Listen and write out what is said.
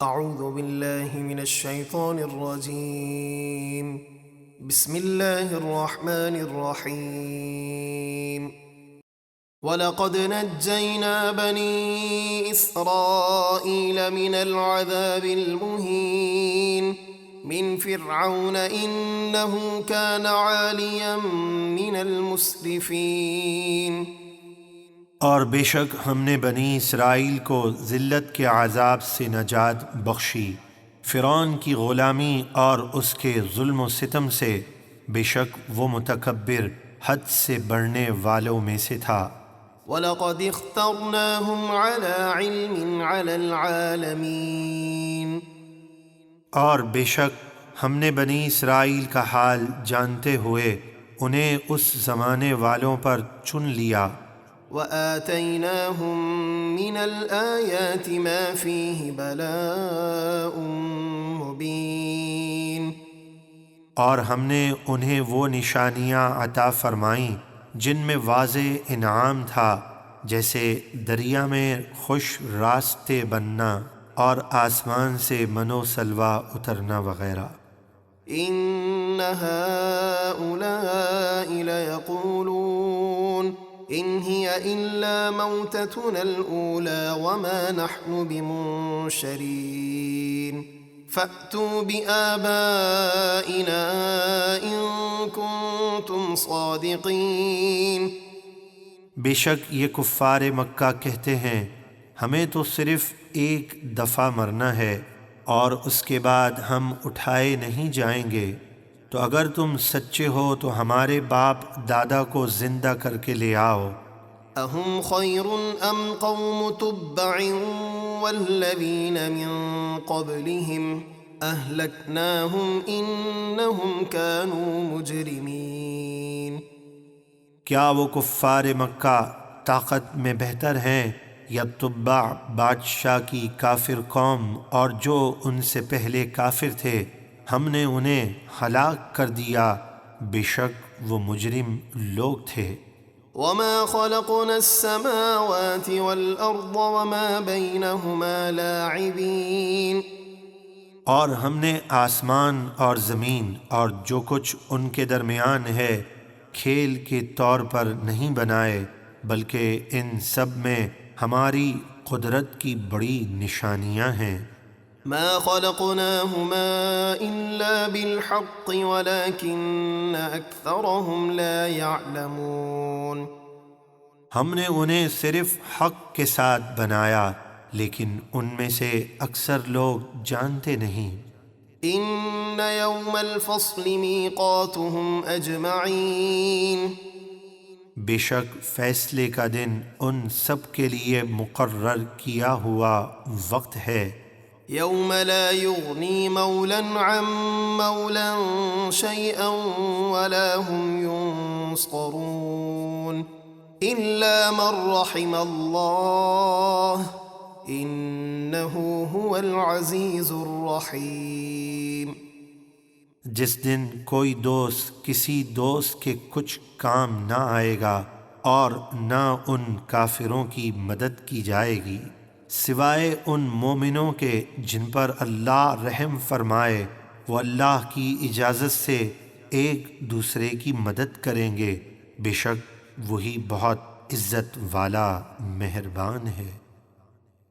اعوذ باللہ من الشیطان الرجیم بسم اللہ الرحمن الرحیم وَلَقَدْ نَجَّيْنَا بَنِي إِسْرَائِيلَ مِنَ الْعَذَابِ الْمُهِينِ مِنْ فِرْعَوْنَ إِنَّهُ كَانَ عَالِيًا مِنَ الْمُسْرِفِينَ۔ اور بے شک ہم نے بنی اسرائیل کو ذلت کے عذاب سے نجات بخشی، فرعون کی غلامی اور اس کے ظلم و ستم سے۔ بے شک وہ متکبر حد سے بڑھنے والوں میں سے تھا۔ وَلَقَدِ اخْتَرْنَاهُمْ عَلَى عِلْمٍ عَلَى الْعَالَمِينَ۔ اور بے شک ہم نے بنی اسرائیل کا حال جانتے ہوئے انہیں اس زمانے والوں پر چن لیا۔ وَآتَيْنَاهُمْ مِنَ الْآيَاتِ مَا فِيهِ بَلَاءٌ مُبِينٌ۔ اور ہم نے انہیں وہ نشانیاں عطا فرمائیں جن میں واضح انعام تھا، جیسے دریا میں خوش راستے بننا اور آسمان سے منو سلوہ اترنا وغیرہ۔ إِنَّ هَٰؤُلَاءِ لَيَقُولُونَ إِنْ هِيَ إِلَّا مَوْتَتُنَا الْأُولَىٰ وَمَا نَحْنُ بِمُنشَرِينَ فَأْتُوا بِآبَائِنَا إِن كُنتُمْ صَادِقِينَ۔ بے شک یہ کفار مکہ کہتے ہیں ہمیں تو صرف ایک دفعہ مرنا ہے اور اس کے بعد ہم اٹھائے نہیں جائیں گے، تو اگر تم سچے ہو تو ہمارے باپ دادا کو زندہ کر کے لے آؤ۔ اَهُمْ خَيْرٌ أَمْ قَوْمُ تُبَّعٍ وَالَّذِينَ مِن قَبْلِهِمْ أَهْلَكْنَاهُمْ إِنَّهُمْ كَانُوا مُجْرِمِينَ۔ کیا وہ کفار مکہ طاقت میں بہتر ہیں یا تبع بادشاہ کی کافر قوم اور جو ان سے پہلے کافر تھے؟ ہم نے انہیں ہلاک کر دیا، بے شک وہ مجرم لوگ تھے۔ وَمَا خَلَقْنَا السَّمَاوَاتِ وَالْأَرْضَ وَمَا بَيْنَهُمَا لَاعِبِينَ۔ اور ہم نے آسمان اور زمین اور جو کچھ ان کے درمیان ہے کھیل کے طور پر نہیں بنائے، بلکہ ان سب میں ہماری قدرت کی بڑی نشانیاں ہیں۔ مَا خَلَقْنَاهُمَا إِلَّا بِالْحَقِّ وَلَٰكِنَّ أَكْثَرَهُمْ لَا يَعْلَمُونَ۔ ہم نے انہیں صرف حق کے ساتھ بنایا، لیکن ان میں سے اکثر لوگ جانتے نہیں۔ إِنَّ يَوْمَ الْفَصْلِ مِيقَاتُهُمْ أَجْمَعِينَ۔ بے شک فیصلے کا دن ان سب کے لیے مقرر کیا ہوا وقت ہے۔ يَوْمَ لَا يُغْنِي مَوْلًى عَن مَّوْلًى شَيْئًا وَلَا هُمْ يُنصَرُونَ إِلَّا مَن رَّحِمَ اللَّهُ إِنَّهُ هُوَ الْعَزِيزُ الرَّحِيمُ۔ جس دن کوئی دوست کسی دوست کے کچھ کام نہ آئے گا اور نہ ان کافروں کی مدد کی جائے گی سوائے ان مومنوں کے جن پر اللہ رحم فرمائے، وہ اللہ کی اجازت سے ایک دوسرے کی مدد کریں گے، بے شک وہی بہت عزت والا مہربان ہے۔